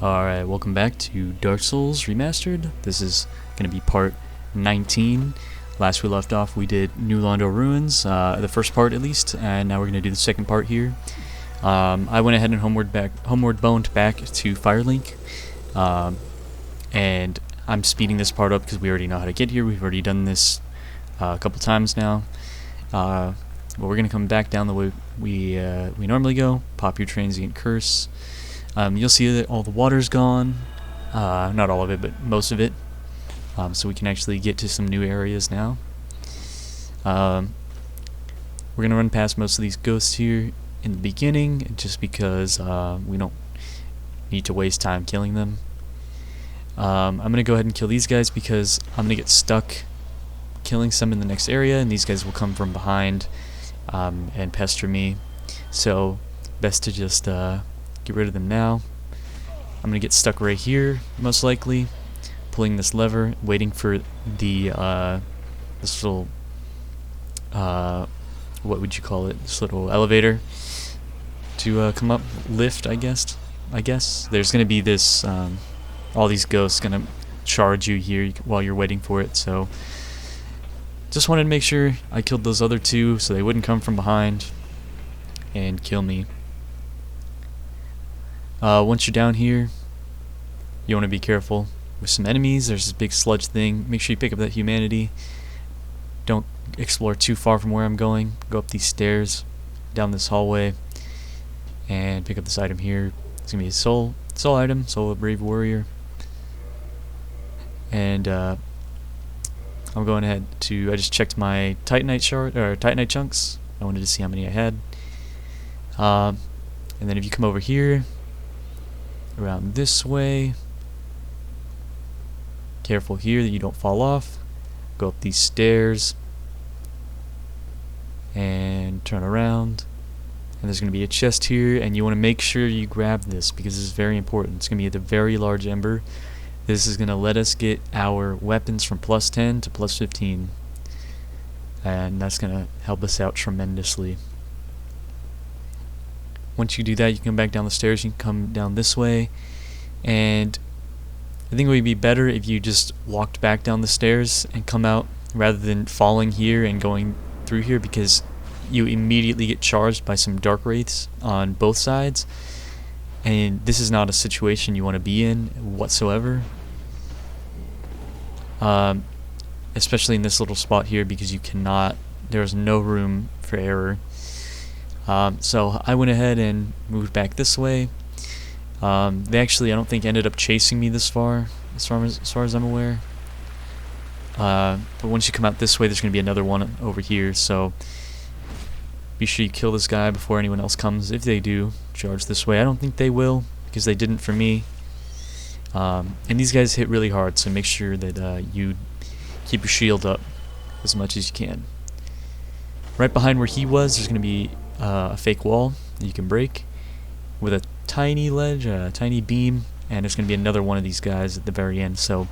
Alright, welcome back to Dark Souls Remastered. This is going to be part 19. Last we left off, we did New Londo Ruins, the first part at least, and now we're going to do the second part here. I went ahead and homeward boned back to Firelink, and I'm speeding this part up because we already know how to get here. We've already done this a couple times now. But we're going to come back down the way we normally go, pop your transient curse. You'll see that all the water's gone, not all of it, but most of it, so we can actually get to some new areas now. We're going to run past most of these ghosts here in the beginning, just because we don't need to waste time killing them. I'm going to go ahead and kill these guys because I'm going to get stuck killing some in the next area, and these guys will come from behind and pester me, so best to just get rid of them now. I'm gonna get stuck right here, most likely, pulling this lever, waiting for the this little what would you call it? This little elevator to come up, lift, I guess. There's gonna be this all these ghosts gonna charge you here while you're waiting for it. So just wanted to make sure I killed those other two so they wouldn't come from behind and kill me. Once you're down here, you want to be careful with some enemies. There's this big sludge thing. Make sure you pick up that humanity. Don't explore too far from where I'm going. Go up these stairs, down this hallway, and pick up this item here. It's gonna be a soul item, soul of brave warrior. And I'm going ahead to. I just checked my Titanite shard or Titanite chunks. I wanted to see how many I had. And then if you come over here, around this way, careful here that you don't fall off. Go up these stairs and turn around, and there's going to be a chest here, and you want to make sure you grab this because this is very important. It's going to be at the very large ember. This is going to let us get our weapons from +10 to +15, and that's going to help us out tremendously. Once you do that, you can come back down the stairs. You can come down this way, and I think it would be better if you just walked back down the stairs and come out rather than falling here and going through here, because you immediately get charged by some Darkwraiths on both sides, and this is not a situation you want to be in whatsoever, especially in this little spot here, because you cannot, there's no room for error. So I went ahead and moved back this way. They actually, I don't think, ended up chasing me this far, as far as I'm aware. But once you come out this way, there's going to be another one over here. So be sure you kill this guy before anyone else comes. If they do charge this way, I don't think they will, because they didn't for me. And these guys hit really hard, so make sure that you keep your shield up as much as you can. Right behind where he was, there's going to be a fake wall that you can break with a tiny ledge, a tiny beam, and there's going to be another one of these guys at the very end. So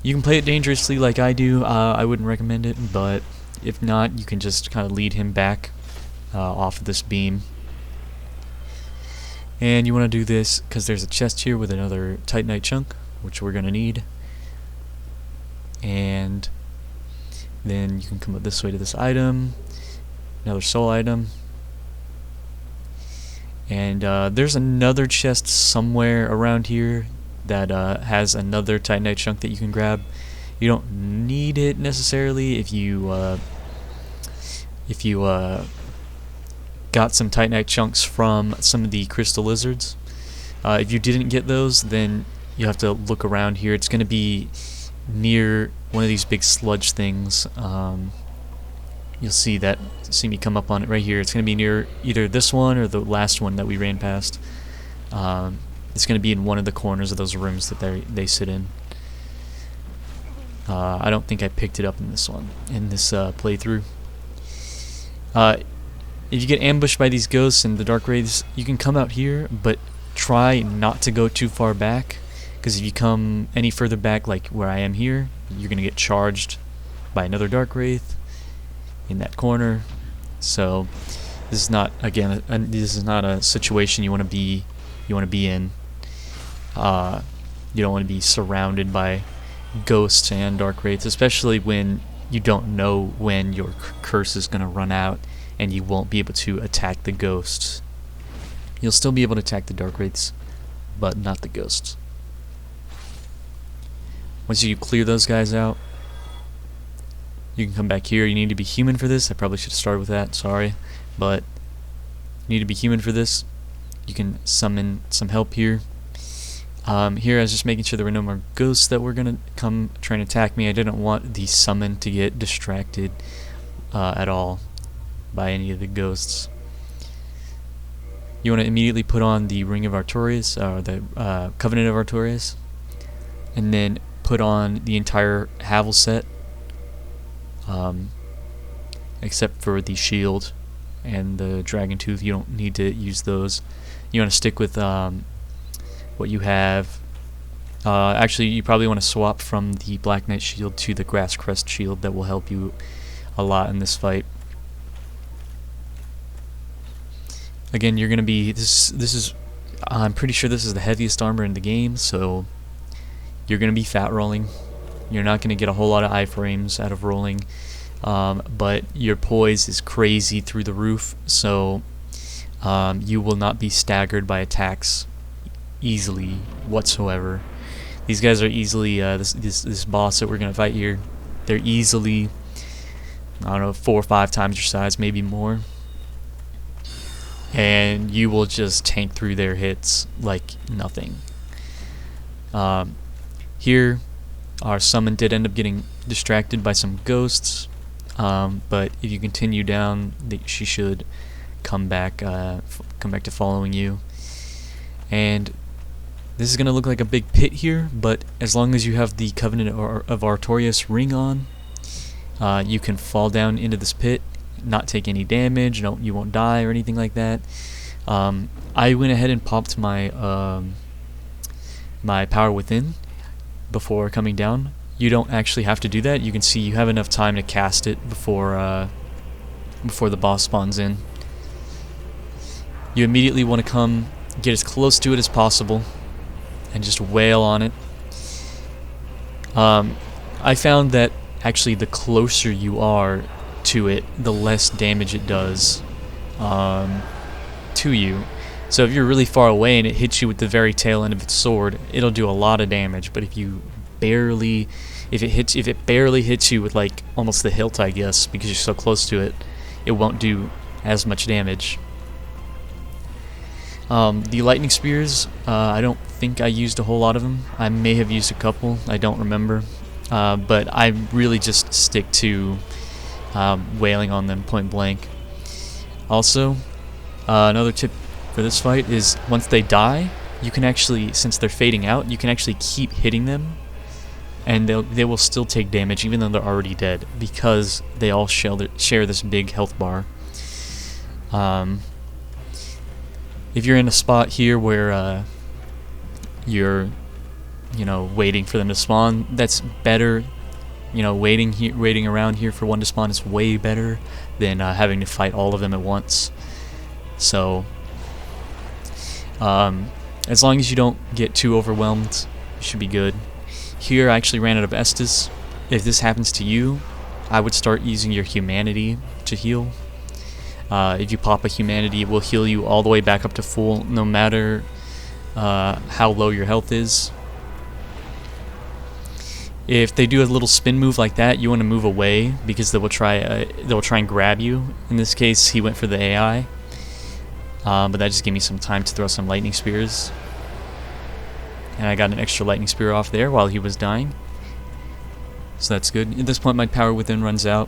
you can play it dangerously like I do. I wouldn't recommend it, but if not, you can just kind of lead him back off of this beam. And you want to do this because there's a chest here with another Titanite chunk, which we're going to need. And then you can come up this way to this item, another soul item, and there's another chest somewhere around here that has another Titanite chunk that you can grab. You don't need it necessarily if you got some Titanite chunks from some of the crystal lizards. If you didn't get those, then you have to look around here. It's going to be near one of these big sludge things. You'll see me come up on it right here. It's going to be near either this one or the last one that we ran past. It's going to be in one of the corners of those rooms that they sit in. I don't think I picked it up in this one, in this playthrough. If you get ambushed by these ghosts and the Darkwraiths, you can come out here, but try not to go too far back, because if you come any further back, like where I am here, you're going to get charged by another Darkwraith in that corner. So this is not, again, this is not a situation you want to be in. You don't want to be surrounded by ghosts and Darkwraiths, especially when you don't know when your curse is going to run out and you won't be able to attack the ghosts. You'll still be able to attack the Darkwraiths, but not the ghosts. Once you clear those guys out, you can come back here. You need to be human for this. I probably should have started with that, sorry. But you need to be human for this. You can summon some help here. Here I was just making sure there were no more ghosts that were going to come trying to attack me. I didn't want the summon to get distracted at all by any of the ghosts. You want to immediately put on the Ring of Artorias, or the Covenant of Artorias, and then put on the entire Havel set, except for the shield and the Dragon Tooth. You don't need to use those. You want to stick with what you have. Actually, you probably want to swap from the Black Knight shield to the Grass Crest shield. That will help you a lot in this fight. Again, you're going to be this is I'm pretty sure this is the heaviest armor in the game, so you're going to be fat rolling. You're not going to get a whole lot of iframes out of rolling, but your poise is crazy through the roof, so you will not be staggered by attacks easily whatsoever. These guys are easily this boss that we're going to fight here. They're easily, I don't know, 4 or 5 times your size, maybe more. And you will just tank through their hits like nothing. Here, our summon did end up getting distracted by some ghosts, but if you continue down, she should come back to following you. And this is going to look like a big pit here, but as long as you have the Covenant of Artorias ring on, you can fall down into this pit, not take any damage. You won't die or anything like that. I went ahead and popped my my power within before coming down. You don't actually have to do that. You can see you have enough time to cast it before the boss spawns in. You immediately want to come get as close to it as possible and just wail on it. I found that actually the closer you are to it, the less damage it does to you. So if you're really far away and it hits you with the very tail end of its sword, it'll do a lot of damage. But if it barely hits you with like almost the hilt, I guess, because you're so close to it, it won't do as much damage. The lightning spears, I don't think I used a whole lot of them. I may have used a couple, I don't remember. But I really just stick to wailing on them point blank. Also, another tip for this fight is once they die, you can actually, since they're fading out, you can actually keep hitting them, and they will still take damage even though they're already dead, because they all share this big health bar. If you're in a spot here where you're waiting for them to spawn, that's better. Waiting around here for one to spawn is way better than having to fight all of them at once. So as long as you don't get too overwhelmed, you should be good. Here I actually ran out of Estus. If this happens to you, I would start using your humanity to heal. If you pop a humanity, it will heal you all the way back up to full, no matter how low your health is. If they do a little spin move like that, you want to move away, because they will try and grab you. In this case, he went for the AI, but that just gave me some time to throw some lightning spears, and I got an extra lightning spear off there while he was dying, so that's good. At this point, my power within runs out.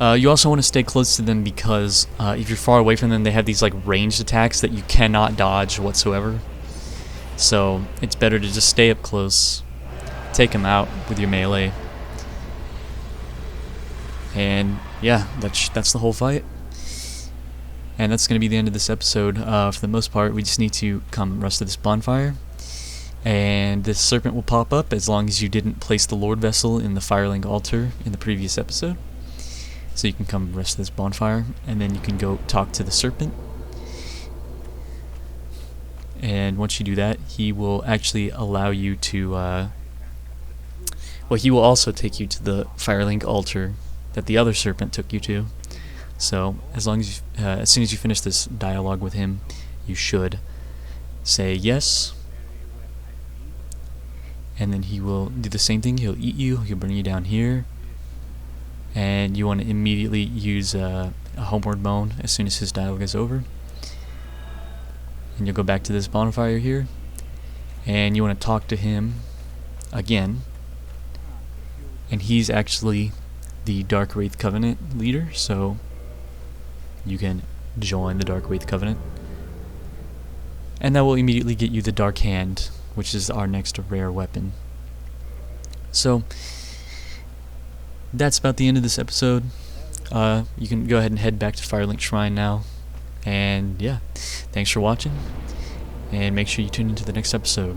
You also want to stay close to them, because if you're far away from them, they have these like ranged attacks that you cannot dodge whatsoever. So it's better to just stay up close, take them out with your melee, and yeah, that's the whole fight. And that's going to be the end of this episode. For the most part, we just need to come rest to this bonfire, and this serpent will pop up as long as you didn't place the Lord Vessel in the Firelink altar in the previous episode. So you can come rest to this bonfire, and then you can go talk to the serpent. And once you do that, he will actually allow you to, well, he will also take you to the Firelink altar that the other serpent took you to. So as soon as you finish this dialogue with him, you should say yes, and then he will do the same thing. He'll eat you, he'll bring you down here, and you want to immediately use a homeward bone as soon as his dialogue is over. And you'll go back to this bonfire here, and you want to talk to him again. And he's actually the Darkwraith Covenant leader, so you can join the Darkwraith Covenant. And that will immediately get you the Dark Hand, which is our next rare weapon. So that's about the end of this episode. You can go ahead and head back to Firelink Shrine now. And yeah, thanks for watching, and make sure you tune into the next episode.